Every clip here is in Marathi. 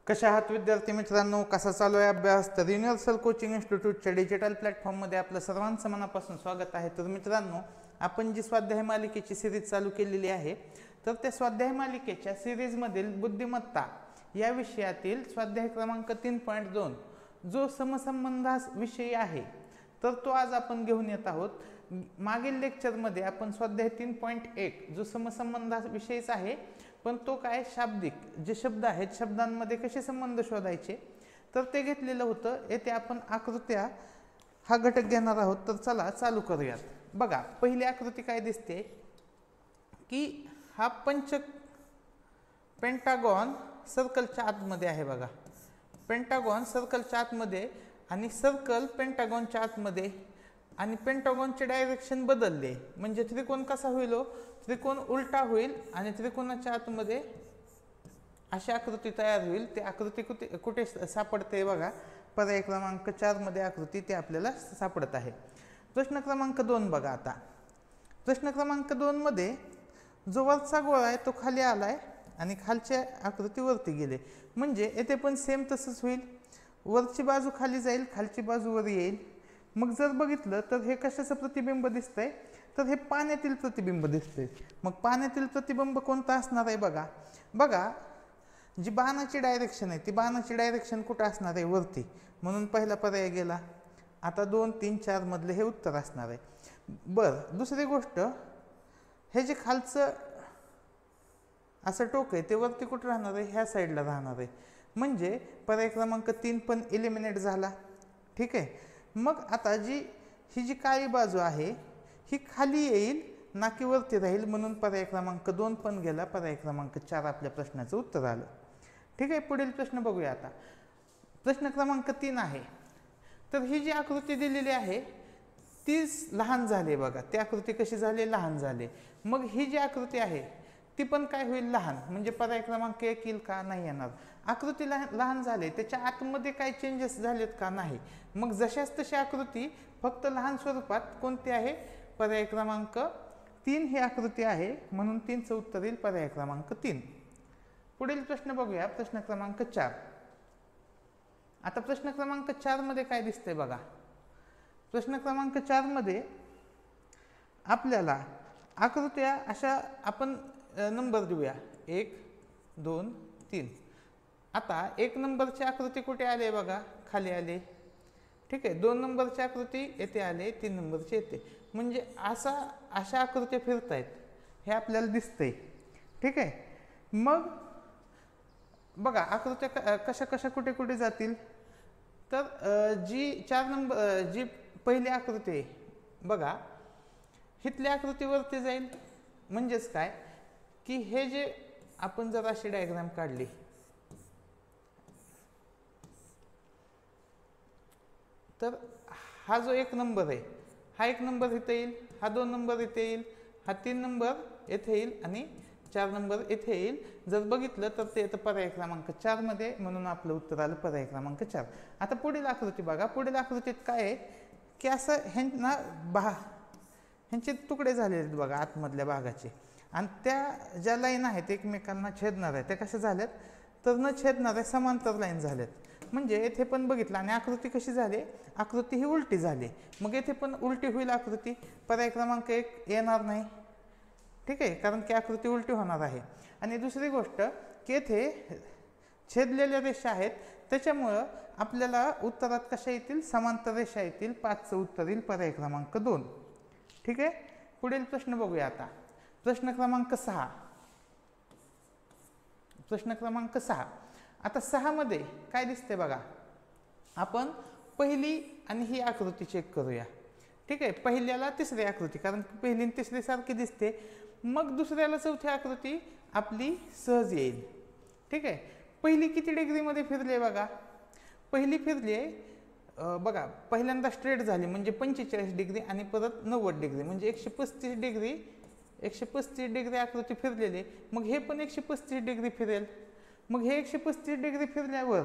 कशा आहात विद्यार्थी मित्रांनो, कसा चालू आहे अभ्यास? तर युनिव्हर्सल कोचिंग इन्स्टिट्यूटच्या डिजिटल प्लॅटफॉर्ममध्ये आपलं सर्वांचं मनापासून स्वागत आहे. तर मित्रांनो, आपण जी स्वाध्याय मालिकेची सिरीज चालू केलेली आहे, तर त्या स्वाध्याय मालिकेच्या सिरीजमधील बुद्धिमत्ता या विषयातील स्वाध्याय क्रमांक 3.2 जो समसंबंधाविषयी आहे, तर तो आज आपण घेऊन येत आहोत. मागील लेक्चरमध्ये आपण स्वाध्याय 3.1 जो समसंबंधाविषयीच आहे, पण तो काय शाब्दिक जे शब्द आहेत शब्दांमध्ये कसे संबंध शोधायचे तर ते घेतलेलं होतं. येथे आपण आकृत्या हा घटक घेणार आहोत. तर चला चालू करूयात. बघा, पहिली आकृती काय दिसते की हा पेंटागॉन सर्कलच्या आतमध्ये आहे. बघा, पेंटागॉन सर्कलच्या आतमध्ये आणि सर्कल पेंटागॉनच्या आतमध्ये, आणि पेंटागॉनचे डायरेक्शन बदलले म्हणजे त्रिकोण कसा होईल? त्रिकोण उलटा होईल आणि त्रिकोणाच्या आतमध्ये अशी आकृती तयार होईल. ती आकृती कुठे सापडते? बघा, पर्याय क्रमांक 4 मध्ये आकृती ती आपल्याला सापडत आहे. प्रश्न क्रमांक 2 बघा. आता प्रश्न क्रमांक 2 मध्ये जो वरचा गोळा आहे तो खाली आलाय आणि खालच्या आकृती वरती गेले, म्हणजे येथे पण सेम तसंच होईल. वरची बाजू खाली जाईल, खालची बाजू वर येईल. मग जर बघितलं तर हे कशाचं प्रतिबिंब दिसतंय? तर हे पाण्यातील प्रतिबिंब दिसतंय. मग पाण्यातील प्रतिबिंब कोणतं असणार आहे? बघा जी बाणाची डायरेक्शन आहे ती बाणाची डायरेक्शन कुठं असणार आहे? वरती. म्हणून पहिला पर्याय गेला. आता 2, 3, 4 मधले हे उत्तर असणार आहे. बरं, दुसरी गोष्ट, हे जे खालचं असं टोक आहे ते वरती कुठं राहणार आहे? ह्या साईडला राहणार आहे. म्हणजे पर्याय क्रमांक 3 पण एलिमिनेट झाला. ठीक आहे. मग आता ही जी काळी बाजू आहे ही खाली येईल ना की वरती राहील, म्हणून पर्याय क्रमांक 2 पण गेला. पर्याय क्रमांक 4 आपल्या प्रश्नाचं उत्तर आलं. ठीक आहे. पुढील प्रश्न बघूया. आता प्रश्न क्रमांक 3 आहे. तर ही जी आकृती दिलेली आहे तीच लहान झाली. बघा, ती आकृती कशी झाली? लहान झाली. मग ही जी आकृती आहे ती पण काय होईल? लहान. म्हणजे पर्याय क्रमांक 1 येईल का? नाही येणार. आकृती लहान झाली, त्याच्या आतमध्ये काही चेंजेस झालेत का? नाही. मग जशाच तशी आकृती फक्त लहान स्वरूपात कोणती आहे? पर्याय क्रमांक 3 ही आकृती आहे, म्हणून 3चं उत्तर येईल पर्याय क्रमांक 3. पुढील प्रश्न बघूया. प्रश्न क्रमांक 4. आता प्रश्न क्रमांक 4 मध्ये काय दिसतंय? बघा, प्रश्न क्रमांक 4 मध्ये आपल्याला आकृत्या अशा आपण नंबर देऊया 1, 2, 3. आता 1 नंबरची आकृती कुठे आली? बघा, खाली आले. ठीक आहे. 2 नंबरची आकृती येथे आले, 3 नंबरची येते. म्हणजे अशा आकृत्या फिरतायत हे आपल्याला दिसतंय. ठीक आहे. मग बघा, आकृत्या कशा कशा कुठे कुठे जातील? तर जी पहिली आकृती आहे बघा, हितल्या आकृतीवरती जाईल. म्हणजेच काय की हे जे आपण जर अशी डायग्राम काढली तर हा जो 1 नंबर आहे हा 1 नंबर इथे येईल, हा 2 नंबर इथे येईल, हा 3 नंबर येथे येईल आणि 4 नंबर येथे येईल. जर बघितलं तर ते येतं पर्याय क्रमांक 4 मध्ये, म्हणून आपलं उत्तर आलं पर्याय क्रमांक 4. आता पुढील आकृती बघा. पुढील आकृतीत काय आहे की असं ह्यांचे तुकडे झालेले आहेत बघा आतमधल्या भागाचे, आणि त्या ज्या लाईन आहेत एकमेकांना छेदणार आहेत त्या कशा झाल्यात? तर न छेदणाऱ्या समांतर लाईन झाल्यात. म्हणजे येथे पण बघितलं आणि आकृती कशी झाली? आकृती ही उलटी झाली. मग येथे पण उलटी होईल आकृती. पर्याय क्रमांक 1 येणार नाही. ठीक आहे, कारण की आकृती उलटी होणार आहे. आणि दुसरी गोष्ट की येथे छेदलेल्या रेषा आहेत, त्याच्यामुळं आपल्याला उत्तरात कशा येतील? समांतर रेषा येतील. 5चं उत्तर येईल पर्याय क्रमांक 2. ठीक आहे. पुढील प्रश्न बघूया. आता प्रश्न क्रमांक 6. प्रश्न क्रमांक 6. आता 6 मध्ये काय दिसते? बघा, आपण पहिली आणि ही आकृती चेक करूया. ठीक आहे. पहिल्याला तिसरी आकृती, कारण पहिली आणि तिसरी सारखी दिसते. मग दुसऱ्याला चौथी आकृती आपली सहज येईल. ठीक आहे. पहिली किती डिग्रीमध्ये फिरली? बघा, पहिली फिरली आहे बघा, पहिल्यांदा स्ट्रेट झाली म्हणजे 45 डिग्री आणि परत 90 डिग्री म्हणजे 135 डिग्री आकृती फिरलेली. मग हे पण 135 डिग्री फिरेल. मग हे 135 डिग्री फिरल्यावर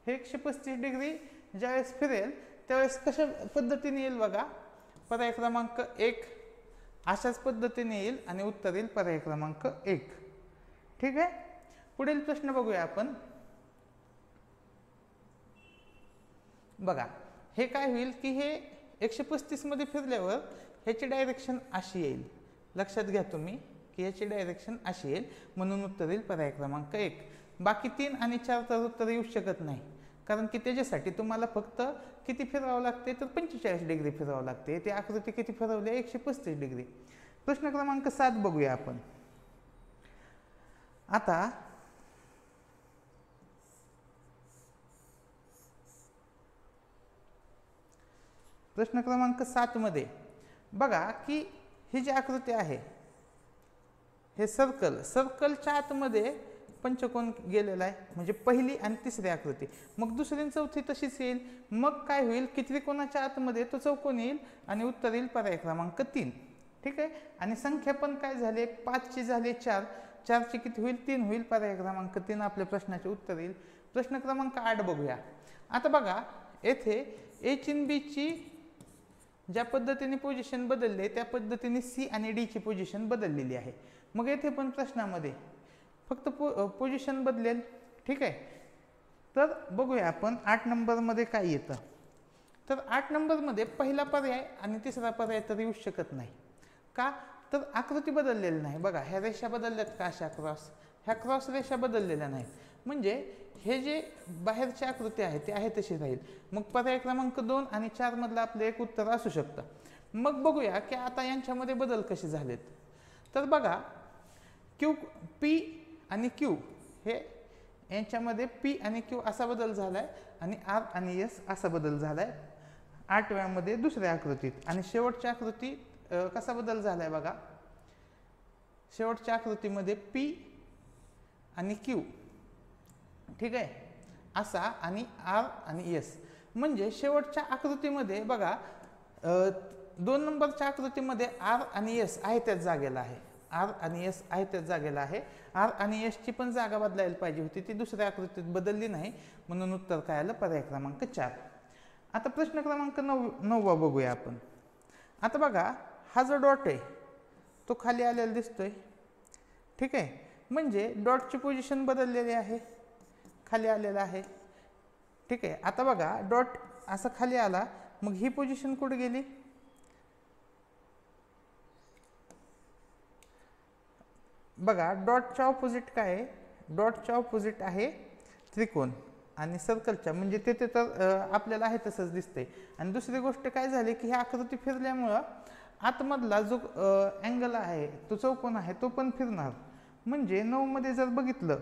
हे 135 डिग्री ज्यावेळेस फिरेल त्यावेळेस कशा पद्धतीने येईल? बघा, पर्याय क्रमांक 1 अशाच पद्धतीने येईल आणि उत्तर येईल पर्याय क्रमांक 1. ठीक आहे. पुढील प्रश्न बघूया आपण. बघा हे काय होईल की हे 135 मध्ये फिरल्यावर ह्याची डायरेक्शन अशी येईल. लक्षात घ्या तुम्ही की ह्याची डायरेक्शन अशी येईल, म्हणून उत्तर येईल पर्याय क्रमांक 1. बाकी 3 आणि 4 तर उत्तर येऊ शकत नाही, कारण की त्याच्यासाठी तुम्हाला फक्त किती फिरवावं लागते तर 45 डिग्री फिरवावं लागते. ते आकृती किती फिरवली 135 डिग्री. प्रश्न क्रमांक 7 बघूया आपण. आता प्रश्न क्रमांक 7 मध्ये बघा की ही जी आकृती आहे हे सर्कलच्या आतमध्ये पंचकोन गेलेला आहे, म्हणजे पहिली आणि तिसरी आकृती. मग दुसरी आणि चौथी तशीच येईल. मग काय होईल की त्रिकोणाच्या आतमध्ये तो चौकोन येईल आणि उत्तर येईल पर्याय क्रमांक 3. ठीक आहे. आणि संख्या पण काय झाले 5 ची झाले 4, 4 ची किती होईल 3 होईल, पर्याय क्रमांक 3 आपल्या प्रश्नाचे उत्तर येईल. प्रश्न क्रमांक 8 बघूया. आता बघा येथे ए ची आणि बी ची ज्या पद्धतीने पोझिशन बदलले त्या पद्धतीने सी आणि डी ची पोझिशन बदललेली आहे. मग येथे पण प्रश्नामध्ये फक्त पोझिशन बदलेल. ठीक आहे. तर बघूया आपण 8 नंबरमध्ये काय येतं. तर 8 नंबरमध्ये पहिला पर्याय आणि तिसरा पर्याय तर येऊ शकत नाही. का तर आकृती बदललेली नाही. बघा ह्या रेषा बदलल्यात का अशा क्रॉस, ह्या क्रॉस रेषा बदललेल्या नाहीत, म्हणजे हे जे बाहेरची आकृती आहे ती आहे तशी राहील. मग पर्याय क्रमांक 2 आणि 4 मधलं आपलं एक उत्तर असू शकतं. मग बघूया की आता यांच्यामध्ये बदल कसे झालेत. तर बघा क्यू पी आणि क्यू हे यांच्यामध्ये पी आणि क्यू असा बदल झालाय आणि आर आणि एस असा बदल झालाय 8व्या मध्ये दुसऱ्या आकृतीत. आणि शेवटच्या आकृतीत कसा बदल झालाय बघा. शेवटच्या आकृतीमध्ये पी आणि क्यू ठीक आहे असा आणि आर आणि एस, म्हणजे शेवटच्या आकृतीमध्ये बघा 2 नंबरच्या आकृतीमध्ये आर आणि एस आहे त्याच जागेला आहे. आर आणि एस आहे त्याच जागेला आहे. आर आणि एस ची पण जागा बदलायला पाहिजे होती, ती दुसऱ्या आकृतीत बदलली नाही, म्हणून उत्तर काय आलं पर्याय क्रमांक 4. आता प्रश्न क्रमांक 9 बघूया आपण. आता बघा हा जो डॉट आहे तो खाली आलेला दिसतोय. ठीक आहे, म्हणजे डॉटची पोझिशन बदललेली आहे, खाली आलेला आहे. ठीक आहे. आता बघा डॉट असा खाली आला, मग ही पोझिशन कुठे गेली. बघा डॉटच्या ऑपोजिट काय आहे, डॉटच्या ऑपोजिट आहे त्रिकोण आणि सर्कलच्या, म्हणजे तेथे तर आपल्याला आहे तसंच दिसतंय. आणि दुसरी गोष्ट काय झाली की ही आकृती फिरल्यामुळं आतमधला जो अँगल आहे तो चौकोन आहे तो पण फिरणार. म्हणजे 9 मध्ये जर बघितलं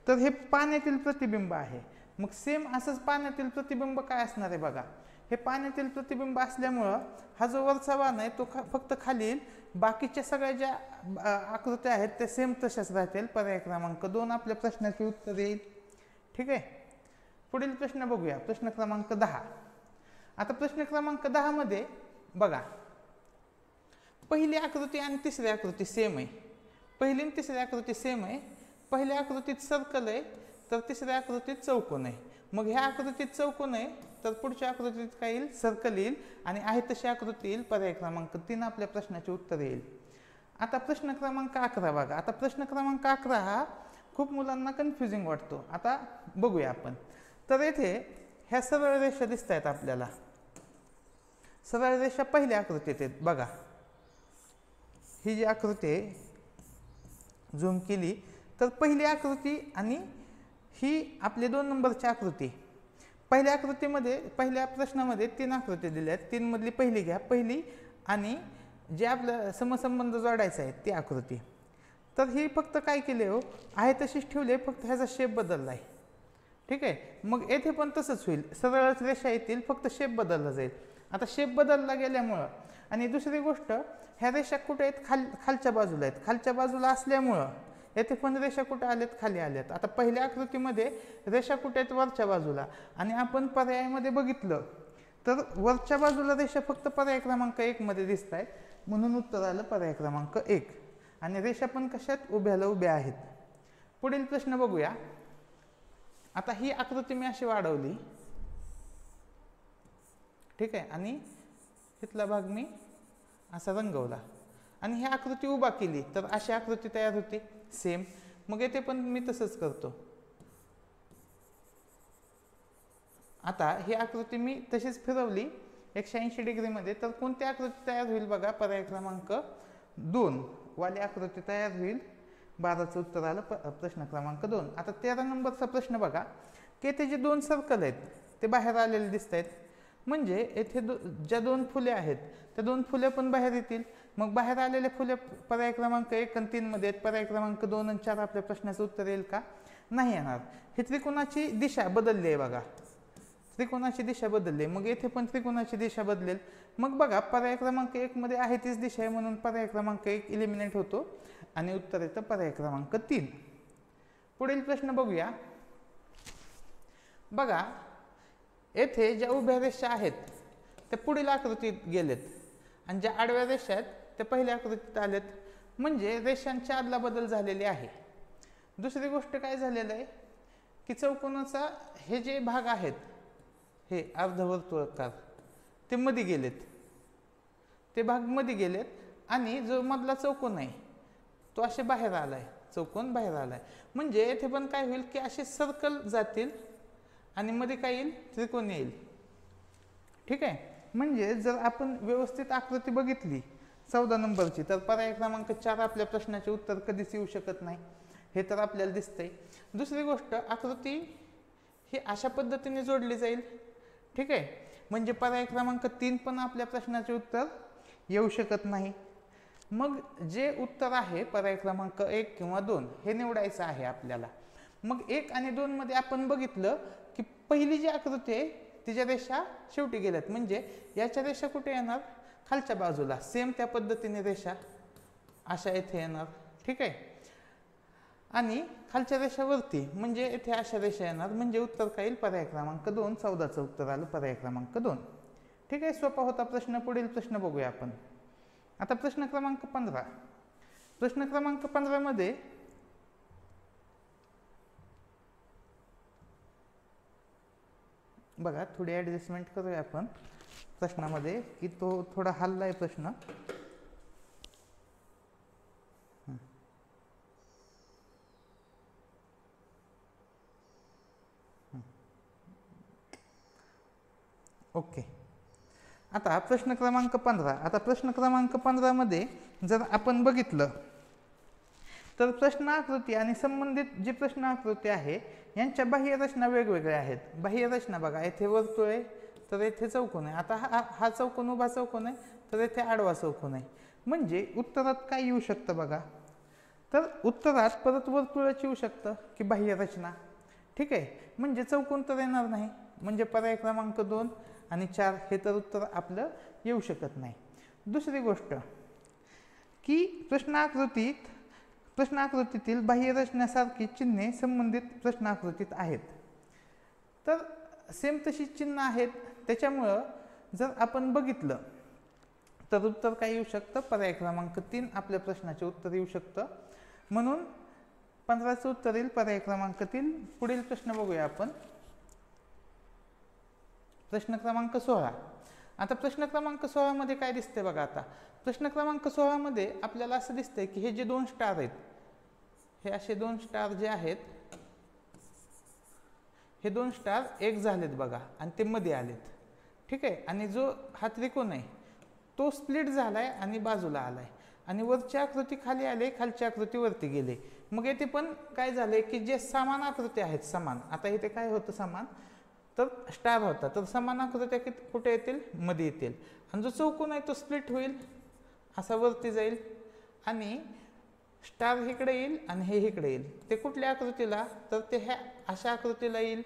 तर हे पाण्यातील प्रतिबिंब आहे. मग सेम असंच पाण्यातील प्रतिबिंब काय असणार आहे बघा. हे पाण्यातील प्रतिबिंब असल्यामुळं हा जो वरचा बाण आहे तो फक्त खाली येईल, बाकीच्या सगळ्या ज्या आकृत्या आहेत त्या सेम तशाच राहतील. पर्याय क्रमांक 2 आपल्या प्रश्नाचे उत्तर येईल. ठीक आहे. पुढील प्रश्न बघूया. प्रश्न क्रमांक 10. आता प्रश्न क्रमांक 10 मध्ये बघा पहिली आकृती आणि तिसरी आकृती सेम आहे. पहिली आणि तिसरी आकृती सेम आहे. पहिल्या आकृतीत सर्कल आहे तर तिसऱ्या आकृतीत चौकोन आहे. मग ह्या आकृतीत चौकोन आहे तर पुढच्या आकृतीत काय येईल सर्कल येईल आणि आहे तशी आकृती येईल. पर्याय क्रमांक 3 आपल्या प्रश्नाचे उत्तर येईल. आता प्रश्न क्रमांक 11 बघा. आता प्रश्न क्रमांक 11 हा खूप मुलांना कन्फ्युजिंग वाटतो. आता बघूया आपण. तर येथे ह्या सरळ रेषा दिसत आहेत आपल्याला. सरळ रेषा पहिल्या आकृतीत आहेत बघा. ही जी आकृती आहे झूम केली तर पहिली आकृती आणि ही आपली 2 नंबरची आकृती. पहिल्या आकृतीमध्ये पहिल्या प्रश्नामध्ये 3 आकृती दिल्या आहेत. 3 मधली पहिली घ्या, पहिली आणि जे आपलं समसंबंध जोडायचा आहे ती आकृती. तर ही फक्त काय केले हो आहे तशीच ठेवली, फक्त ह्याचा शेप बदलला आहे. ठीक आहे. मग येथे पण तसंच होईल, सरळच रेषा येतील फक्त शेप बदलला जाईल. आता शेप बदलला गेल्यामुळं आणि दुसरी गोष्ट ह्या रेषा कुठे आहेत खालच्या बाजूला आहेत. खालच्या बाजूला असल्यामुळं येथे पण रेषा कुठे आल्यात खाली आल्यात. आता पहिल्या आकृतीमध्ये रेषा कुठे आहेत वरच्या बाजूला, आणि आपण पर्यायामध्ये बघितलं तर वरच्या बाजूला रेषा फक्त पर्याय क्रमांक 1 मध्ये दिसत आहेत, म्हणून उत्तर आलं पर्याय क्रमांक 1. आणि रेषा पण कशात उभ्याला उभ्या आहेत. पुढील प्रश्न बघूया. आता ही आकृती मी अशी वाढवली. ठीक आहे. आणि इथला भाग मी असा रंगवला आणि ही आकृती उभा केली तर अशी आकृती तयार होती सेम. मग येथे पण मी तसंच करतो. आता ही आकृती मी तशीच फिरवली 180 डिग्रीमध्ये, तर कोणती आकृती तयार होईल बघा? पर्याय क्रमांक 2 वाली आकृती तयार होईल. 12चं उत्तर आलं प्रश्न क्रमांक 2. आता 13 नंबरचा प्रश्न बघा की येथे जे 2 सर्कल आहेत ते बाहेर आलेले दिसत आहेत. म्हणजे येथे ज्या 2 फुले आहेत त्या 2 फुले पण बाहेर येतील. मग बाहेर आलेले फुले पर्याय क्रमांक 1 आणि 3 मध्ये आहेत. पर्याय क्रमांक 2 आणि 4 आपल्या प्रश्नाचं उत्तर येईल का? नाही येणार. हे त्रिकोणाची दिशा बदलली आहे बघा, त्रिकोणाची दिशा बदलली. मग येथे पण त्रिकोणाची दिशा बदलेल. मग बघा पर्याय क्रमांक 1 मध्ये आहे तीच दिशा आहे, म्हणून पर्याय क्रमांक 1 इलिमिनेट होतो आणि उत्तर येतं पर्याय क्रमांक 3. पुढील प्रश्न बघूया. बघा येथे ज्या उभ्या रेषा आहेत त्या पुढील आकृतीत गेलेत आणि ज्या आडव्या रेषा आहेत त्या पहिल्या आकृतीत आलेत. म्हणजे रेषांच्या आदला बदल झालेली आहे. दुसरी गोष्ट काय झालेलं आहे की चौकोनाचा हे जे भाग आहेत हे अर्धवर्तुळाकार ते मध्ये गेलेत, ते भाग मध्ये गेलेत आणि जो मधला चौकोन आहे तो असे बाहेर आलाय, चौकोन बाहेर आलाय. म्हणजे येथे पण काय होईल की असे सर्कल जातील आणि मध्ये काय येईल? त्रिकोण येईल. ठीक आहे. म्हणजे जर आपण व्यवस्थित आकृती बघितली 14 नंबरची तर पर्याय क्रमांक 4 आपल्या प्रश्नाचे उत्तर कधीच येऊ शकत नाही, हे तर आपल्याला दिसतंय. दुसरी गोष्ट, आकृती ही अशा पद्धतीने जोडली जाईल. ठीक आहे. म्हणजे पर्याय क्रमांक 3 पण आपल्या प्रश्नाचे उत्तर येऊ शकत नाही. मग जे उत्तर आहे पर्याय क्रमांक 1 किंवा 2 हे निवडायचं आहे आपल्याला. मग 1 आणि 2 मध्ये आपण बघितलं की पहिली जी आकृती आहे तिच्या रेषा शेवटी गेल्यात. म्हणजे याच्या रेषा कुठे येणार? खालच्या बाजूला. सेम त्या पद्धतीने रेषा अशा येथे येणार. ठीक आहे. आणि खालच्या रेषावरती म्हणजे येथे अशा रेषा येणार. म्हणजे उत्तर काय येईल? पर्याय क्रमांक 2. 14चं उत्तर आलं पर्याय क्रमांक 2. ठीक आहे. सोपा होता प्रश्न. पुढील प्रश्न बघूया आपण. आता प्रश्न क्रमांक 15. प्रश्न क्रमांक 15 मध्ये बघा थोडी ॲडजस्टमेंट करूया आपण प्रश्नामध्ये की तो थोडा हललाय प्रश्न. ओके. आता प्रश्न क्रमांक 15. आता प्रश्न क्रमांक 15 मध्ये जर आपण बघितलं तर प्रश्न आकृती आणि संबंधित जी प्रश्न आकृती आहे यांच्या बाह्य रचना वेगवेगळ्या आहेत. बाह्य रचना बघा, येथे वर्तुळ आहे तर येथे चौकोन आहे. आता हा चौकोन उभा चौकोन आहे तर येथे आडवा चौकोन आहे. म्हणजे उत्तरात काय येऊ शकतं बघा? तर उत्तरात परत वर्तुळच येऊ शकतं की बाह्य रचना. ठीक आहे. म्हणजे चौकोन तर येणार नाही. म्हणजे पर्याय क्रमांक 2 आणि 4 हे तर उत्तर आपलं येऊ शकत नाही. दुसरी गोष्ट की प्रश्नाकृतीतील बाह्य रचनेसारखी चिन्हे संबंधित प्रश्नाकृतीत आहेत. तर सेम तशी चिन्ह आहेत. त्याच्यामुळं जर आपण बघितलं तर उत्तर काय येऊ शकतं? पर्याय क्रमांक 3 आपल्या प्रश्नाचे उत्तर येऊ शकतं. म्हणून 15चं उत्तर येईल पर्याय क्रमांक 3. पुढील प्रश्न बघूया आपण. प्रश्न क्रमांक 16. आता प्रश्न क्रमांक 16 मध्ये काय दिसतंय बघा. आता प्रश्न क्रमांक 16 मध्ये आपल्याला असं दिसतंय की हे जे 2 स्टार आहेत, हे असे 2 स्टार जे आहेत, हे 2 स्टार एक झालेत बघा आणि ते मध्ये आलेत. ठीक आहे. आणि जो हा त्रिकोण आहे तो स्प्लिट झालाय आणि बाजूला आलाय आणि वरची आकृती खाली आली, खालची आकृती वरती गेली. मग येथे पण काय झालंय की जे समान आकृती आहेत, समान, आता इथे काय होतं समान तर स्टार होता, तर समान आकृत्या कुठे येतील? मध्ये येतील. आणि जो चौकोन आहे तो स्प्लिट होईल, असा वरती जाईल आणि स्टार इकडे येईल आणि हे इकडे येईल. ते कुठल्या आकृतीला? तर ते ह्या अशा आकृतीला येईल.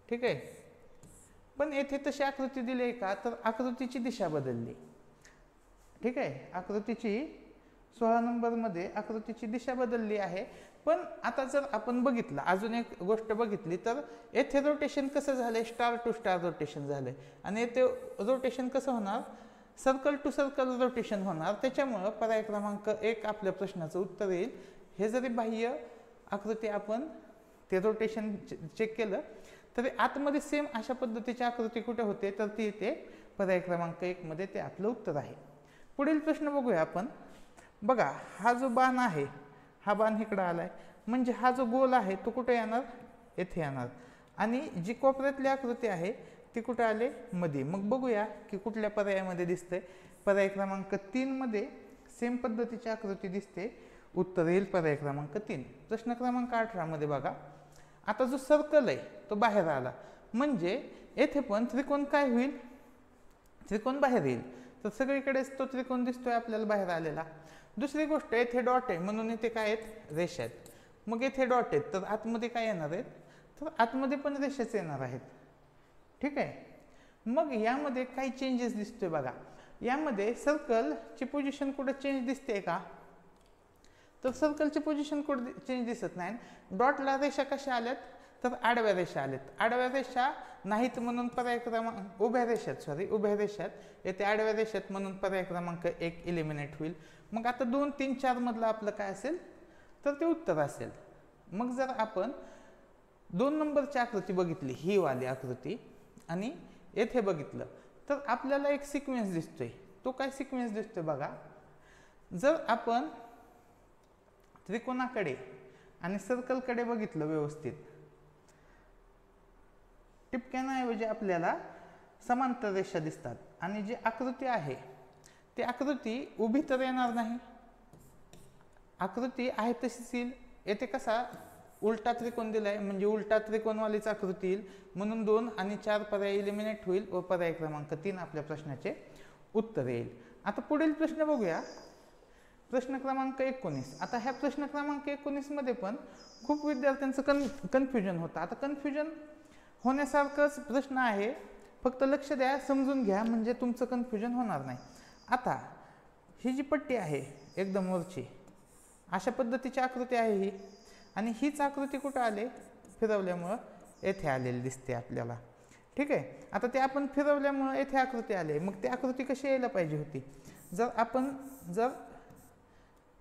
ठीक आहे. पण येथे तशी आकृती दिली आहे का? तर आकृतीची दिशा बदलली. ठीक आहे. आकृतीची 16 नंबरमध्ये आकृतीची दिशा बदलली आहे. पण आता जर आपण बघितलं, अजून एक गोष्ट बघितली तर येथे रोटेशन कसं झालंय? स्टार टू स्टार रोटेशन झालंय. आणि येथे रोटेशन कसं होणार? सर्कल टू सर्कल रोटेशन होणार. त्याच्यामुळं पर्याय क्रमांक 1 आपल्या प्रश्नाचं उत्तर येईल. हे जरी बाह्य आकृती आपण ते रोटेशन चेक केलं तरी आतमध्ये सेम अशा पद्धतीची आकृती कुठे होते? तर ती येते पर्याय क्रमांक 1 मध्ये. ते आपलं उत्तर आहे. पुढील प्रश्न बघूया आपण. बघा हा जो बाण आहे, हा बाण इकडं आलाय म्हणजे हा जो गोल आहे तो कुठे येणार, येथे येणार, आणि जी कोपऱ्यातली आकृती आहे ती कुठे आले, मध्ये. मग बघूया की कुठल्या पर्यायामध्ये दिसतंय. पर्याय क्रमांक 3 मध्ये सेम पद्धतीची आकृती दिसते, उत्तर येईल पर्याय क्रमांक 3. प्रश्न क्रमांक 18 मध्ये बघा, आता जो सर्कल आहे तो बाहेर आला, म्हणजे येथे पण त्रिकोण काय होईल, त्रिकोण बाहेर येईल. तर सगळीकडेच तो त्रिकोण दिसतोय आपल्याला बाहेर आलेला. दुसरी गोष्ट, येथे डॉट आहे म्हणून इथे काय आहेत, रेषा आहेत. मग येथे डॉट आहेत तर आतमध्ये काय येणार आहेत, तर आतमध्ये पण रेषाच येणार आहेत. ठीक आहे. मग यामध्ये काही चेंजेस दिसतोय बघा. यामध्ये सर्कलची पोझिशन कुठे चेंज दिसते का, तर सर्कलची पोझिशन कुठे चेंज दिसत नाही. डॉटला रेषा कशा आल्यात, तर आडव्या रेषा आल्यात. आडव्या रेषा नाहीत म्हणून पर्याय क्रमांक, उभ्या रेषात, उभ्या रेषात, येथे आडव्या रेषात म्हणून पर्याय क्रमांक 1 इलिमिनेट होईल. मग आता 2, 3, 4 मधलं आपलं काय असेल, तर ते उत्तर असेल. मग जर आपण 2 नंबरची आकृती बघितली, ही वाली आकृती, आणि येथे बघितलं, तर आपल्याला एक सिक्वेन्स दिसतोय. तो काय सिक्वेन्स दिसतोय बघा. जर आपण त्रिकोणाकडे आणि सर्कलकडे बघितलं व्यवस्थित, टिपक्यांऐवजी आपल्याला समांतर रेषा दिसतात, आणि जी आकृती आहे ती आकृती उभी तर येणार नाही, आकृती आहे तशीच येईल. येथे कसा उलटा त्रिकोण दिलाय, म्हणजे उलटा त्रिकोणवालीच आकृती येईल, म्हणून 2 आणि 4 पर्याय इलिमिनेट होईल व पर्याय क्रमांक 3 आपल्या प्रश्नाचे उत्तर येईल. आता पुढील प्रश्न बघूया, प्रश्न क्रमांक 19. आता ह्या प्रश्न क्रमांक 19 मध्ये पण खूप विद्यार्थ्यांचं कन्फ्युजन होतं. आता कन्फ्युजन होण्यासारखंच प्रश्न आहे, फक्त लक्ष द्या, समजून घ्या, म्हणजे तुमचं कन्फ्युजन होणार नाही. आता ही जी पट्टी आहे एकदम वरची, अशा पद्धतीची आकृती आहे ही, आणि हीच आकृती कुठं आले, फिरवल्यामुळं येथे आलेली दिसते आपल्याला. ठीक आहे. आता ते आपण फिरवल्यामुळं येथे आकृती आले. मग ती आकृती कशी यायला पाहिजे होती, जर आपण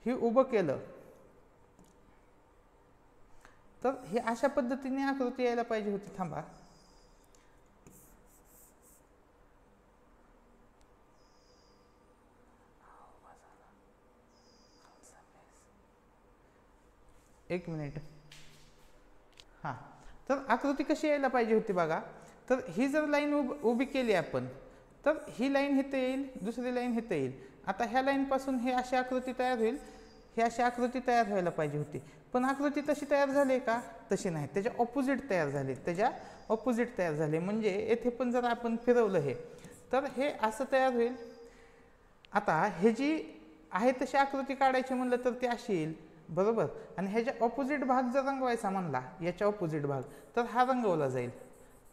ही उभं केलं तर ही अशा पद्धतीने आकृती यायला पाहिजे होती. थांबा, एक मिनिट. हां, तर आकृती कशी यायला पाहिजे होती बघा. तर ही जर लाईन उभी केली आपण, तर ही लाईन इथे येईल, दुसरी लाईन इथे येईल. आता ह्या लाईनपासून ही अशी आकृती तयार होईल, ही अशी आकृती तयार व्हायला पाहिजे होती. पण आकृती तशी तयार झाली का, तशी नाही, त्याच्या ऑपोजिट तयार झाली, त्याच्या ऑपोजिट तयार झाले. म्हणजे येथे पण जर आपण फिरवलं हे, तर हे असं तयार होईल. आता हे जी आहे तशी आकृती काढायची म्हणलं तर ती अशी येईल, बरोबर. आणि ह्याच्या ऑपोजिट भाग जर रंगवायचा म्हणला, याच्या ऑपोजिट भाग, तर हा रंगवला जाईल.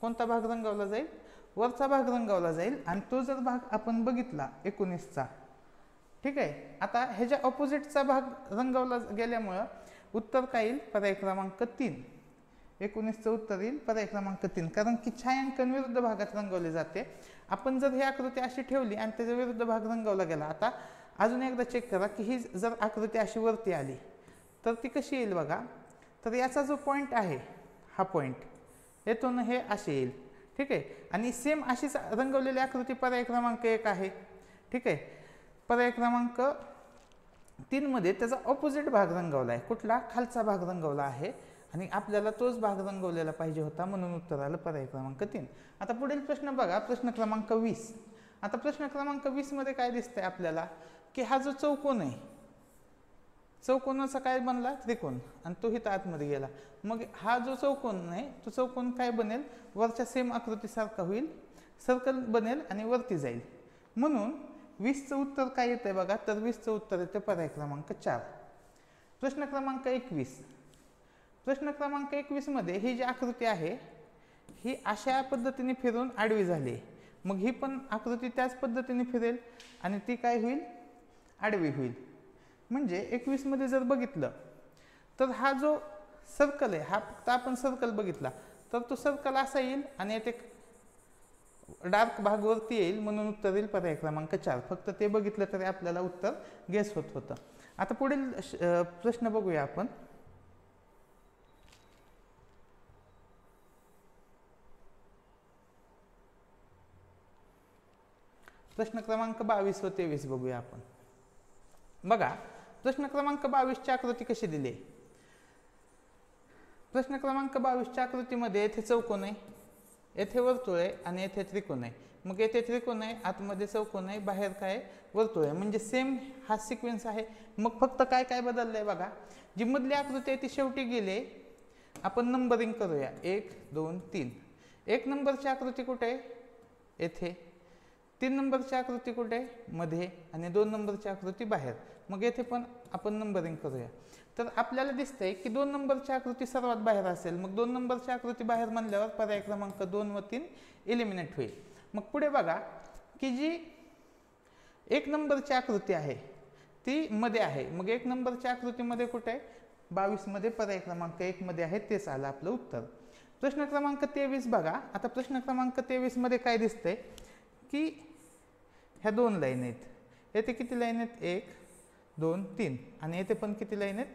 कोणता भाग रंगवला जाईल, वरचा भाग रंगवला जाईल. आणि तो जर भाग आपण बघितला 19चा, ठीक आहे. आता ह्याच्या ऑपोजिटचा भाग रंगवला गेल्यामुळं उत्तर काय येईल, पर्याय क्रमांक 3. 19चं उत्तर येईल पर्याय क्रमांक 3, कारण की छायांकन विरुद्ध भागात रंगवले जाते. आपण जर ही आकृती अशी ठेवली आणि त्याचा विरुद्ध भाग रंगवला गेला, आता अजून एकदा चेक करा की ही जर आकृती अशी वरती आली तर ती कशी येईल बघा. तर याचा जो पॉईंट आहे, हा पॉईंट येथून हे असे येईल. ठीक आहे. आणि सेम अशीच रंगवलेली आकृती पर्याय क्रमांक 1 आहे. ठीक आहे. पर्याय क्रमांक 3 मध्ये त्याचा ऑपोजिट भाग रंगवला आहे. कुठला, खालचा भाग रंगवला आहे, आणि आपल्याला तोच भाग रंगवलेला पाहिजे होता, म्हणून उत्तर आलं पर्याय क्रमांक 3. आता पुढील प्रश्न बघा, प्रश्न क्रमांक 20. आता प्रश्न क्रमांक 20 मध्ये काय दिसतंय आपल्याला, की हा जो चौकोन आहे, चौकोनाचा काय बनला, त्रिकोण, आणि तो इथं आतमध्ये गेला. मग हा जो चौकोन आहे, तो चौकोन काय बनेल, वरच्या सेम आकृतीसारखा होईल, सर्कल बनेल आणि वरती जाईल. म्हणून 20चं उत्तर काय येतंय बघा, तर 20चं उत्तर येतं पर्याय क्रमांक 4. प्रश्न क्रमांक 21. प्रश्न क्रमांक 21 मध्ये ही जी आकृती आहे, ही अशा पद्धतीने फिरून आडवी झाली. मग ही पण आकृती त्याच पद्धतीने फिरेल आणि ती काय होईल, आडवी होईल. म्हणजे 21 मध्ये जर बघितलं तर हा जो सर्कल आहे, हा फक्त आपण सर्कल बघितला तर तो सर्कल असा येईल आणि येथे डार्क भाग वरती येईल, म्हणून उत्तर येईल पर्याय क्रमांक 4. फक्त ते बघितलं तरी आपल्याला उत्तर गेस होत होतं. आता पुढील प्रश्न बघूया आपण. प्रश्न क्रमांक 22 व 23 बघूया आपण. बघा, प्रश्न क्रमांक 22 ची आकृती कशी दिली. प्रश्न क्रमांक 22च्या आकृतीमध्ये येथे चौकोन आहे, येथे वर्तुळ आहे आणि येथे त्रिकोण आहे. मग येथे त्रिकोण आहे, आतमध्ये चौकोन आहे, बाहेर काय वर्तुळ आहे, म्हणजे सेम हा सिक्वेन्स आहे. मग फक्त काय काय बदललंय बघा, जी मधली आकृती आहे ती शेवटी गेली. आपण नंबरिंग करूया 1 2 3. 1 नंबरची आकृती कुठे आहे? येथे. 3 नंबरची आकृती कुठे आहे? मध्ये. आणि 2 नंबरची आकृती बाहेर. मग येथे पण आपण नंबरिंग करूया. तर आपल्याला दिसतंय की 2 नंबरची आकृती सर्वात बाहेर असेल. मग 2 नंबरची आकृती बाहेर म्हणल्यावर पर्याय क्रमांक 2 व 3 एलिमिनेट होईल. मग पुढे बघा की जी 1 नंबरची आकृती आहे ती मध्ये आहे. मग 1 नंबरच्या आकृतीमध्ये कुठे आहे? 22 मध्ये पर्याय क्रमांक 1 मध्ये आहे, तेच आलं आपलं उत्तर. प्रश्न क्रमांक 23 बघा. आता प्रश्न क्रमांक 23 मध्ये काय दिसतंय की ह्या 2 लाईन आहेत. येथे किती लाईन आहेत? 1 2 3. आणि येथे पण किती लाईन आहेत?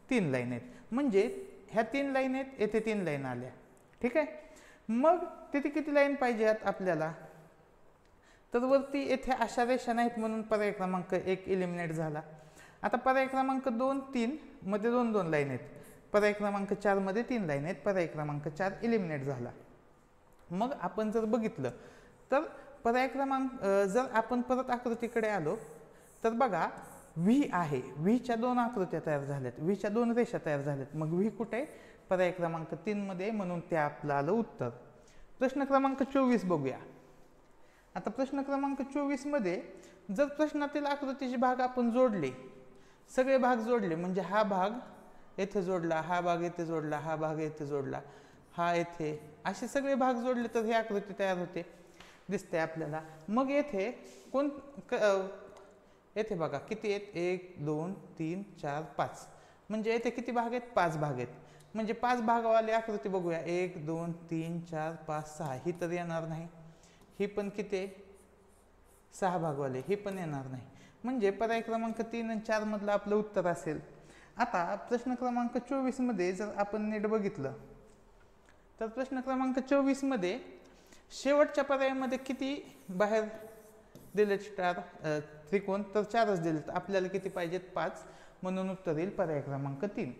3 लाईन आहेत. म्हणजे ह्या 3 लाईन आहेत, येथे 3 लाईन आल्या. ठीक आहे. मग तिथे किती लाईन पाहिजेत आपल्याला? तर वरती येथे अशा रेषा नाहीत म्हणून पर्याय क्रमांक 1 एलिमिनेट झाला. आता पर्याय क्रमांक 2 3 मध्ये 2 2 लाईन आहेत. पर्याय क्रमांक 4 मध्ये 3 लाईन आहेत. पर्याय क्रमांक 4 एलिमिनेट झाला. मग आपण जर बघितलं तर पर्याय क्रमांक जर आपण परत आकृतीकडे आलो तर बघा व्ही आहे. व्हीच्या 2 आकृत्या तयार झाल्यात, व्हीच्या 2 रेषा तयार झाल्यात. मग व्ही कुठे? पर्याय क्रमांक 3 मध्ये, म्हणून ते आपलं आलं उत्तर. प्रश्न क्रमांक 24 बघूया. आता प्रश्न क्रमांक 24 मध्ये जर प्रश्नातील आकृतीचे भाग आपण जोडले, सगळे भाग जोडले, म्हणजे हा भाग येथे जोडला, हा भाग येथे जोडला, हा भाग येथे जोडला, हा येथे, असे सगळे भाग जोडले तर ही आकृती तयार होते, दिसते आपल्याला. मग येथे कोण येथे बघा किती आहेत? 1 2 3 4 5. म्हणजे येथे किती भाग आहेत? 5 भाग आहेत. म्हणजे 5 भागवाली आकृती बघूया. 1 2 3 4 5 6. ही तर येणार नाही. ही पण किती आहे? 6 भागवाले. ही पण येणार नाही. म्हणजे पर्याय क्रमांक 3 आणि 4 मधलं आपलं उत्तर असेल. आता प्रश्न क्रमांक 24 मध्ये जर आपण नीट बघितलं तर प्रश्न क्रमांक 24 मध्ये शेवटच्या पर्यायामध्ये किती बाहेर दिलेत स्टार त्रिकोण? तर 4च दिलेत. आपल्याला किती पाहिजेत? 5. म्हणून उत्तर येईल पर्याय क्रमांक 3.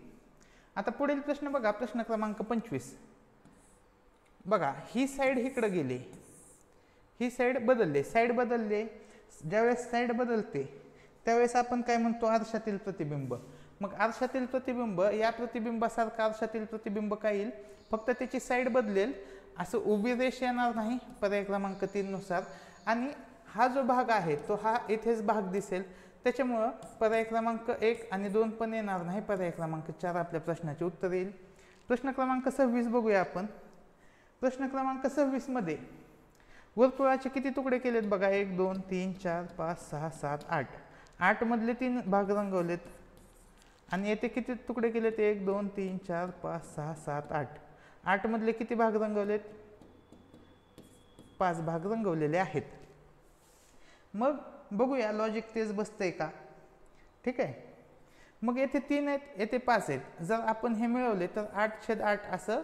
आता पुढील प्रश्न बघा. प्रश्न क्रमांक 25 बघा. ही साईड इकडे गेली, ही साईड बदलली, साईड बदलले. ज्यावेळेस साईड बदलते त्यावेळेस आपण काय म्हणतो? आरशातील प्रतिबिंब. मग आरशातील प्रतिबिंब या प्रतिबिंबासारखं आरशातील प्रतिबिंब काय येईल? फक्त त्याची साईड बदलेल. असं उभी रेष येणार नाही पर्याय क्रमांक 3 नुसार. आणि हा जो भाग आहे तो हा इथेच भाग दिसेल. त्याच्यामुळं पर्याय क्रमांक 1 आणि 2 पण येणार नाही. पर्याय क्रमांक 4 आपल्या प्रश्नाचे उत्तर येईल. प्रश्न क्रमांक 26 बघूया आपण. प्रश्न क्रमांक 26 मध्ये वर्तुळाचे किती तुकडे केलेत बघा? 1 2 3 4 5 6 7 8. 8 मधले 3 भाग रंगवलेत. आणि येथे किती तुकडे केलेत? 1 2 3 4 5 6 7 8. 8 मधले किती भाग रंगवलेत? 5 भाग रंगवलेले आहेत. मग बघूया लॉजिक तेच बसतंय का? ठीक आहे. मग येथे 3 आहेत, येथे 5 आहेत. जर आपण हे मिळवले तर 8/8 असं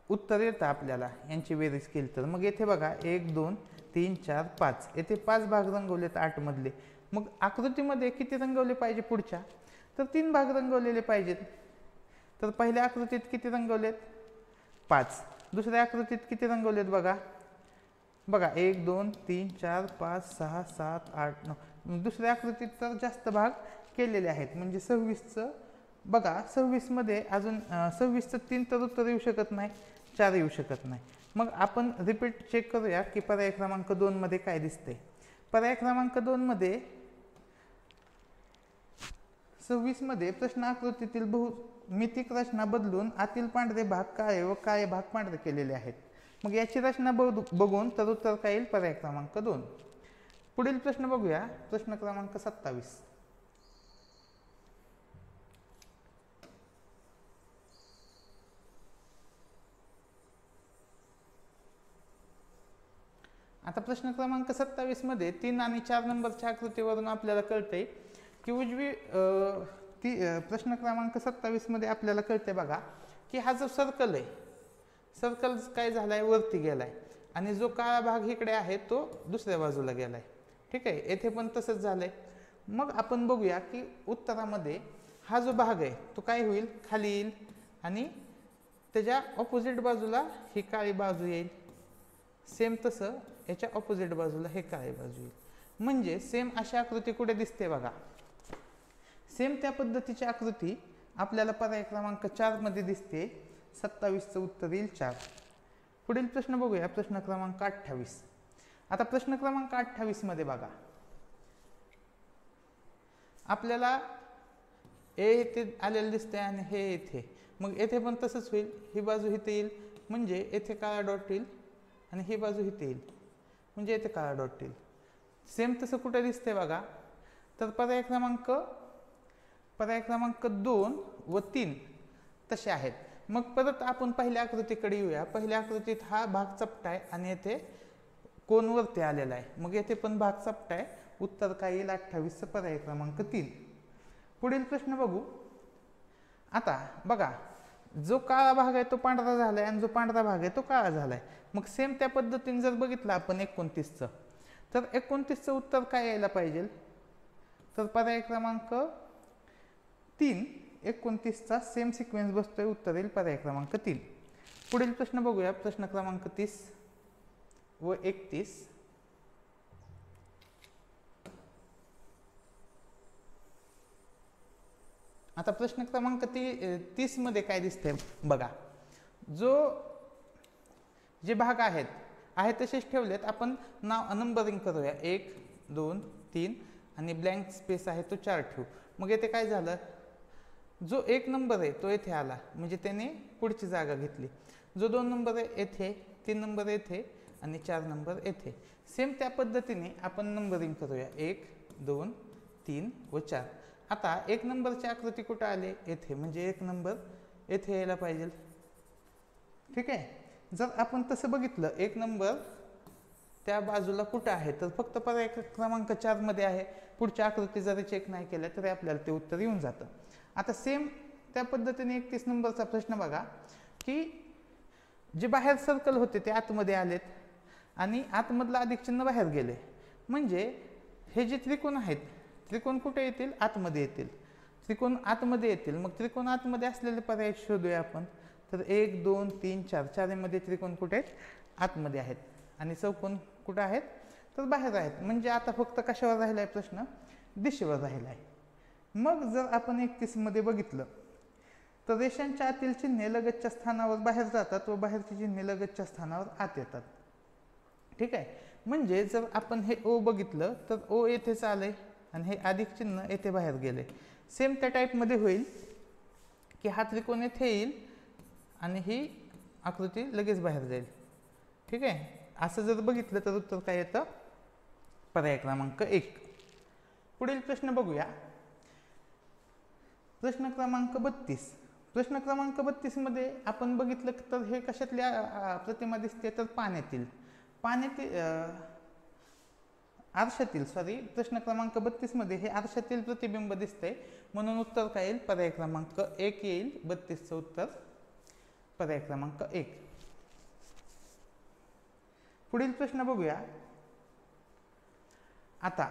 उत्तर येतं आपल्याला यांची बेरीज केली तर. मग येथे बघा 1 2 3 4 5. येथे 5 भाग रंगवलेत 8 मधले. मग आकृतीमध्ये किती रंगवले पाहिजे पुढच्या? तर 3 भाग रंगवलेले पाहिजेत. तर पहिल्या आकृतीत किती रंगवलेत? 5. दुसऱ्या आकृतीत किती रंगवलेत बघा? बघा 1 2 3 4 5 6 7 8 9. दुसऱ्या आकृतीत तर जास्त भाग केलेले आहेत. म्हणजे 26चं बघा 26 मध्ये अजून 26चं 3 तर उत्तर येऊ शकत नाही, 4 येऊ शकत नाही. मग आपण रिपीट चेक करूया की पर्याय क्रमांक 2 मध्ये काय दिसतंय. पर्याय क्रमांक 2 मध्ये 26 मध्ये प्रश्न आकृतीतील बहुमितिक रचना बदलून आतील पांढरे भाग काळे व काळे भाग पांढरे केलेले आहेत. मग याची रचना बघून तर उत्तर काय येईल? पर्याय क्रमांक 2. पुढील प्रश्न बघूया. प्रश्न क्रमांक 27. आता प्रश्न क्रमांक 27 मध्ये 3 आणि 4 नंबरच्या आकृतीवरून आपल्याला कळतंय की प्रश्न क्रमांक 27 मध्ये आपल्याला कळते बघा की हा जो सर्कल आहे, सर्कल काय झालाय? वरती गेलाय. आणि जो काळा भाग इकडे आहे तो दुसऱ्या बाजूला गेलाय. ठीक आहे. येथे पण तसंच झालंय. मग आपण बघूया की उत्तरामध्ये हा जो भाग आहे तो काय होईल? खाली येईल आणि त्याच्या ऑपोजिट बाजूला ही काळी बाजू येईल, सेम तसं याच्या ऑपोजिट बाजूला हे काळी बाजू येईल. म्हणजे सेम अशी आकृती कुठे दिसते बघा. सेम त्या पद्धतीची आकृती आपल्याला पर्याय क्रमांक 4 मध्ये दिसते. 27चं उत्तर येईल 4. पुढील प्रश्न बघूया, प्रश्न क्रमांक 28. आता प्रश्न क्रमांक 28 मध्ये बघा, आपल्याला ए येथे आलेलं दिसते आणि हे येथे. मग येथे पण तसंच होईल, ही बाजू इथे येईल म्हणजे येथे काळा डॉट येईल आणि ही बाजू इथे येईल म्हणजे येथे काळा डॉट येईल. सेम तसं कुठे दिसते बघा, तर पर्याय क्रमांक 2 व 3 तसे आहेत. मग परत आपण पहिल्या आकृतीकडे येऊया. पहिल्या आकृतीत हा भाग चपटा आहे आणि येथे कोन वरती आलेला आहे. मग येथे पण भाग चपटा आहे. उत्तर काय येईल? 28चं पर्याय क्रमांक 3. पुढील प्रश्न बघू. आता बघा, जो काळा भाग आहे तो पांढरा झालाय आणि जो पांढरा भाग आहे तो काळा झालाय. मग सेम त्या पद्धतीने जर बघितलं आपण 29चं, तर 29चं उत्तर काय यायला पाहिजे? तर पर्याय क्रमांक 3 29चा सेम सिक्वेन्स बसतोय. उत्तर येईल पर्याय क्रमांक 3. पुढील प्रश्न बघूया, प्रश्न क्रमांक 30 व 31. आता प्रश्न क्रमांक 30 मध्ये काय दिसते बघा. जे भाग आहेत तसेच ठेवलेत. आपण नंबरिंग करूया. 1 2 3 आणि ब्लँक स्पेस आहे तो 4 ठेवू. मग येथे काय झालं, जो 1 नंबर आहे तो येथे आला म्हणजे त्याने पुढची जागा घेतली. जो 2 नंबर आहे येथे, 3 नंबर येथे आणि 4 नंबर येथे. सेम त्या पद्धतीने आपण नंबरिंग करूया. 1 2 3 व 4. आता 1 नंबरची आकृती कुठे आले? येथे, म्हणजे 1 नंबर येथे यायला पाहिजे. ठीक आहे. जर आपण तसं बघितलं 1 नंबर त्या बाजूला कुठं आहे, तर फक्त पर्याय क्रमांक 4 मध्ये आहे. पुढच्या आकृती जरी चेक नाही केल्या तरी आपल्याला ते उत्तर येऊन जातं. आता सेम त्या पद्धतीने 31 नंबरचा प्रश्न बघा, की जे बाहेर सर्कल होते ते आतमध्ये आलेत आणि आतमधलं अधिक चिन्ह बाहेर गेले. म्हणजे हे जे त्रिकोण आहेत, त्रिकोण कुठे येतील? आतमध्ये येतील. त्रिकोण आतमध्ये येतील. मग त्रिकोण आतमध्ये असलेले पर्याय शोधूया आपण. तर 1 2 3 4 चारीमध्ये त्रिकोण कुठे आहेत? आतमध्ये आहेत. आणि चौकोन कुठे आहेत? तर बाहेर आहेत. म्हणजे आता फक्त कशावर राहिला आहे प्रश्न? दिशेवर राहिला आहे. मग जर आपण 31 मध्ये बघितलं तर रेषांच्या आतील चिन्हे लगतच्या स्थानावर बाहेर जातात व बाहेरची चिन्हे लगतच्या स्थानावर आत येतात. ठीक आहे. म्हणजे जर आपण हे ओ बघितलं तर ओ येथेच आलंय आणि हे अधिक चिन्ह येथे बाहेर गेले. सेम त्या टाईपमध्ये होईल की हा त्रिकोण येथे येईल आणि ही आकृती लगेच बाहेर जाईल. ठीक आहे. असं जर बघितलं तर उत्तर काय येतं? पर्याय क्रमांक 1. पुढील प्रश्न बघूया, प्रश्न क्रमांक 32. प्रश्न क्रमांक 32 मध्ये आपण बघितलं तर हे कशातल्या प्रतिमा दिसते? तर पाण्यातील आरशातील प्रश्न क्रमांक 32 मध्ये हे आरशातील प्रतिबिंब दिसते. म्हणून उत्तर काय येईल? पर्याय क्रमांक 1 येईल. 32चं उत्तर पर्याय क्रमांक 1. पुढील प्रश्न बघूया. आता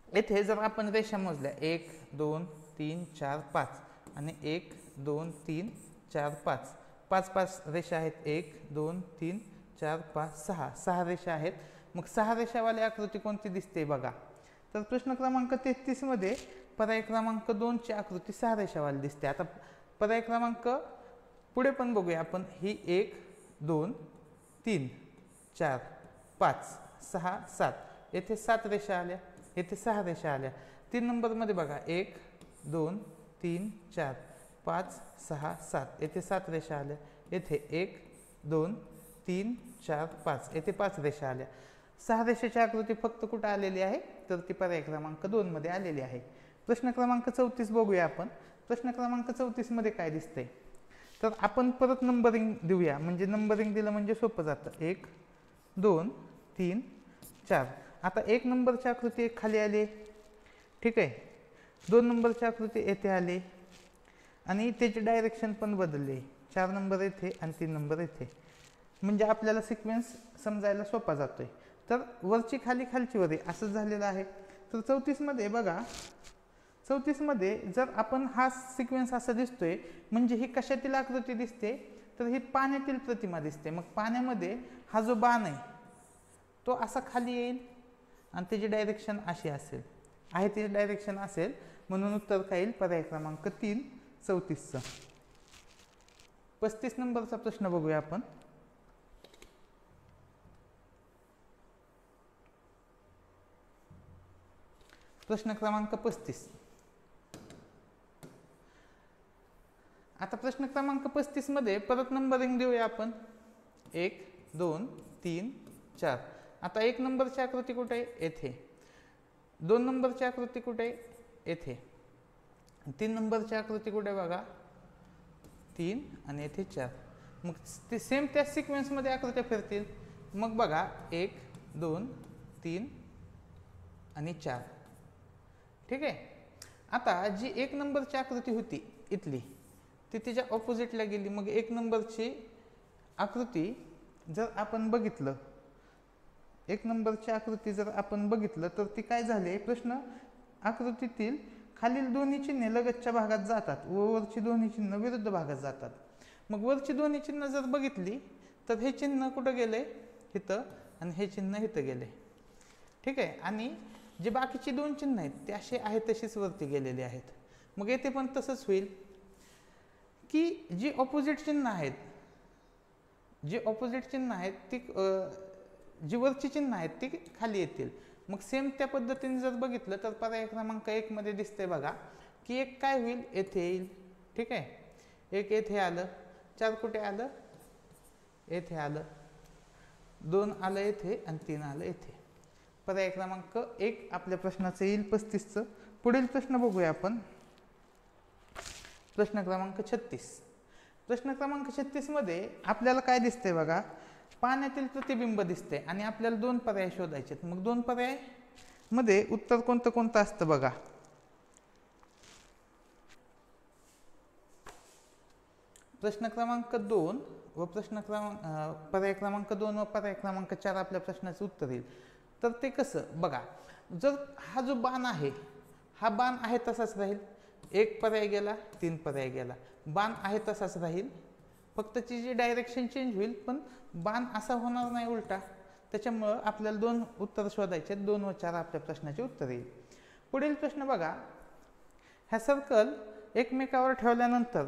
येथे जर आपण रेषा मोजल्या 1 2 3 4 5 आणि 1 2 3 4 5 5 रेषा आहेत. 1 2 3 4 5 6 रेषा आहेत. मग 6 रेषावाली आकृती कोणती दिसते बघा. तर प्रश्न क्रमांक 33 मध्ये पर्याय क्रमांक 2 ची आकृती 6 रेषावाली दिसते. आता पर्याय क्रमांक पुढे पण बघूया आपण. ही 1 2 3 4 5 6 7 येथे 7 रेषा आल्या, येथे 6 रेषा आल्या. 3 नंबर मध्ये बघा 1 2 3 4 5 6 7 येथे 7 रेषा आल्या. येथे 1 2 3 4 5 येथे 5 रेषा आल्या. 6 रेषेची आकृती फक्त कुठे आलेली आहे? तर ती पर्याय क्रमांक 2 मध्ये आलेली आहे. प्रश्न क्रमांक 34 बघूया आपण. प्रश्न क्रमांक 34 मध्ये काय दिसतंय? तर आपण परत नंबरिंग देऊया. म्हणजे नंबरिंग दिलं म्हणजे सोपं जातं. 1 2 3 4. आता 1 नंबरची आकृती खाली आली. ठीक आहे. 2 नंबरची आकृती येथे आली आणि त्याची डायरेक्शन पण बदलली. 4 नंबर येथे आणि 3 नंबर येथे. म्हणजे आपल्याला सिक्वेन्स समजायला सोपा जातोय. तर वरची खाली खालची वरी असंच झालेलं आहे. तर 34 मध्ये बघा, 34 मध्ये जर आपण हा सिक्वेन्स असा दिसतोय म्हणजे ही कशातील आकृती दिसते, तर ही पाण्यातील प्रतिमा दिसते. मग पाण्यामध्ये हा जो बाण आहे तो असा खाली येईल आणि त्याची डायरेक्शन अशी असेल, आहे त्याची डायरेक्शन असेल, म्हणून उत्तर काय येईल, पर्याय क्रमांक 3 34चं. 35 नंबरचा प्रश्न बघूया आपण. प्रश्न क्रमांक 35. आता प्रश्न क्रमांक 35 मध्ये परत नंबरिंग देऊया आपण. 1 2 3 4. आता 1 नंबरची आकृती कुठे आहे, येथे. 2 नंबरची आकृती कुठे आहे, येथे. 3 नंबरची आकृती कुठे बघा, 3 आणि येथे 4. मग ते सेम त्या सिक्वेन्स मध्ये आकृत्या फिरतील. मग बघा 1 2 3 आणि 4. ठीक आहे. आता जी 1 नंबरची आकृती होती इथली, ती तिच्या ऑपोजिटला गेली. मग 1 नंबरची आकृती जर आपण बघितलं, 1 नंबरची आकृती जर आपण बघितलं तर ती काय झाली, प्रश्न आकृतीतील खालील दोन्ही चिन्हे लगतच्या भागात जातात व वरची दोन्ही चिन्ह विरुद्ध भागात जातात. मग वरची दोन्ही चिन्ह जर बघितली तर हे चिन्ह कुठं गेले, इथं, आणि हे चिन्ह इथं गेले. ठीक आहे. आणि जे बाकीची 2 चिन्ह आहेत ते असे आहेत तशीच वरती गेलेले आहेत. मग येथे पण तसंच होईल की जी ऑपोजिट चिन्ह आहेत, जी ऑपोजिट चिन्ह आहेत ती जी वरची चिन्ह आहेत ती खाली येतील. मग सेम त्या पद्धतीने जर बघितलं तर पर्याय क्रमांक 1 मध्ये दिसते बघा की 1 काय होईल, येथे येईल. ठीक आहे. 1 येथे आलं, 4 कुठे आलं, येथे आलं, 2 आलं येथे आणि 3 आलं येथे. पर्याय क्रमांक 1 आपल्या प्रश्नाचं येईल 35चं. पुढील प्रश्न बघूया आपण. प्रश्न क्रमांक 36. प्रश्न क्रमांक 36 मध्ये आपल्याला काय दिसतंय बघा, पाण्यातील प्रतिबिंब दिसते आणि आपल्याला 2 पर्याय शोधायचे. मग 2 पर्याय मध्ये उत्तर कोणतं कोणतं असतं बघा. प्रश्न क्रमांक 2 व पर्याय क्रमांक 2 व पर्याय क्रमांक 4 आपल्या प्रश्नाचं उत्तर येईल. तर ते कसं बघा, जर हा जो बाण आहे, हा बाण आहे तसाच राहील. 1 पर्याय गेला, 3 पर्याय गेला, बाण आहे तसाच राहील, फक्त त्याची डायरेक्शन चेंज होईल, पण बाण असा होणार नाही उलटा. त्याच्यामुळं आपल्याला 2 उत्तर शोधायचे, 2 व 4 आपल्या प्रश्नाचे उत्तर येईल. पुढील प्रश्न बघा, ह्या सर्कल एकमेकावर ठेवल्यानंतर,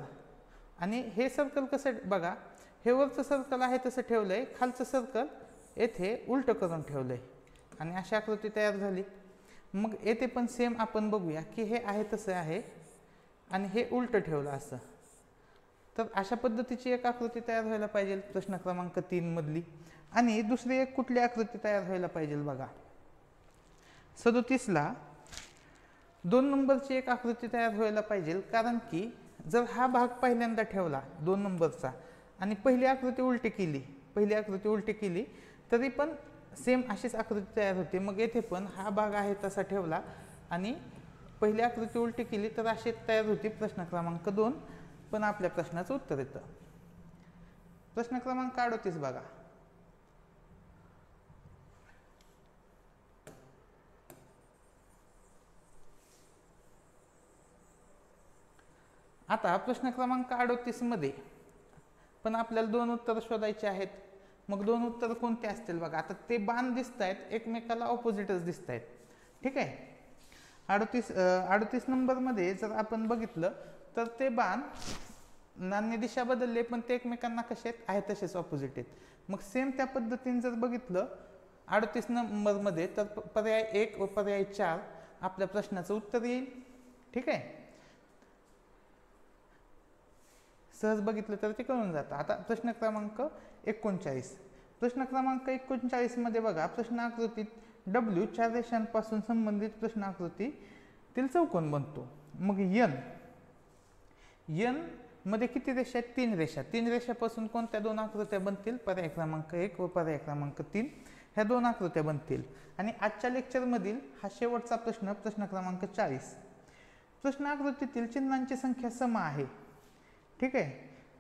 आणि हे सर्कल कसं बघा, हे वरचं सर्कल आहे तसं ठेवलंय, खालचं सर्कल येथे उलट करून ठेवलंय आणि अशी आकृती तयार झाली. मग येथे पण सेम आपण बघूया की हे आहे तसं आहे आणि हे उलट ठेवलं असं. तर अशा पद्धतीची एक आकृती तयार व्हायला पाहिजे प्रश्न क्रमांक 3 मधली. आणि दुसरी एक कुठली आकृती तयार व्हायला पाहिजे बघा, 37ला 2 नंबरची एक आकृती तयार व्हायला पाहिजे. कारण की जर हा भाग पहिल्यांदा ठेवला 2 नंबरचा आणि पहिली आकृती उलटी केली तरी पण सेम अशीच आकृती तयार होते. मग येथे पण हा भाग आहे तसा ठेवला आणि पहिली आकृती उलटी केली तर अशी तयार होती प्रश्न क्रमांक 2. पण आपल्या प्रश्नाचं उत्तर येतं. प्रश्न क्रमांक 38 बघा. आता प्रश्न क्रमांक 38 मध्ये पण आपल्याला 2 उत्तर शोधायचे आहेत. मग 2 उत्तर कोणते असतील बघा. आता ते बाण दिसत आहेत, एकमेकाला ऑपोजिटच दिसत आहेत. ठीक आहे. 38 नंबर मध्ये जर आपण बघितलं तर ते बाण नान्य दिशा बदलले पण ते एकमेकांना कसे आहेत तसेच ऑपोजिट आहेत. मग सेम त्या पद्धतीने जर बघितलं 38 नंबर मध्ये तर पर्याय 1 व पर्याय 4 आपल्या प्रश्नाचं उत्तर येईल. ठीक आहे. सहज बघितलं तर ते कळून जातं. आता प्रश्न क्रमांक 39. प्रश्न क्रमांक 39 मध्ये बघा, प्रश्न आकृतीत W 4 रेषांपासून संबंधित प्रश्न आकृतीतील चौकोन बनतो. मग N मध्ये किती रेषा आहेत, 3 रेषा. 3 रेषापासून कोणत्या 2 आकृत्या बनतील, पर्याय क्रमांक 1 व पर्याय क्रमांक 3 ह्या 2 आकृत्या बनतील. आणि आजच्या लेक्चर मधील हा शेवटचा प्रश्न, प्रश्न क्रमांक 40. प्रश्न आकृतीतील चिन्हांची संख्या सम आहे. ठीक आहे.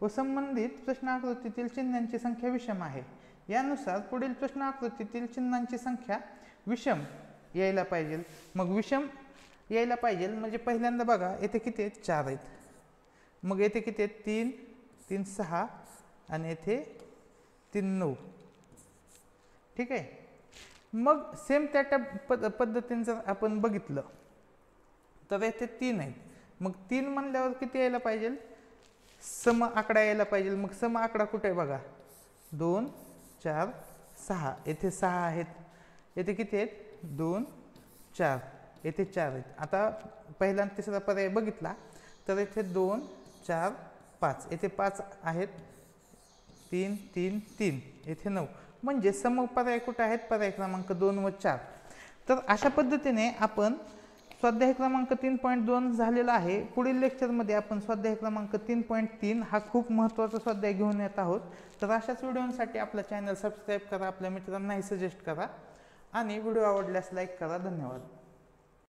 व संबंधित प्रश्न आकृतीतील चिन्हांची संख्या विषम आहे. यानुसार पुढील प्रश्न आकृतीतील चिन्हांची संख्या विषम यायला पाहिजे. मग विषम यायला पाहिजे. म्हणजे पहिल्यांदा बघा येथे किती आहेत 4 आहेत, मग येथे किती आहेत 3 3 6 आणि येथे 3 9. ठीक आहे. मग सेम त्या पद्धतीने जर आपण बघितलं तर येथे 3 आहेत, मग 3 म्हणल्यावर किती यायला पाहिजे, सम आकडा यायला पाहिजे. मग सम आकडा कुठे आहे बघा 2 4 6, येथे 6 आहेत, येथे किती आहेत 2 4, येथे 4 आहेत. आता पहिला आणि तिसरा पर्याय बघितला तर येथे 2 4 5, येथे 5 आहेत, 3 3 3, येथे 9. म्हणजे सम पर्याय कुठे आहेत, पर्याय क्रमांक 2 व 4. तर अशा पद्धतीने आपण स्वाध्याय क्रमांक 3.2 झालेला आहे. पुढील लेक्चरमध्ये आपण स्वाध्याय क्रमांक 3.3 हा खूप महत्त्वाचा स्वाध्याय घेऊन येत आहोत. तर अशाच व्हिडिओसाठी आपला चॅनल सबस्क्राईब करा, आपल्या मित्रांनाही सजेस्ट करा आणि व्हिडिओ आवडल्यास लाईक करा. धन्यवाद.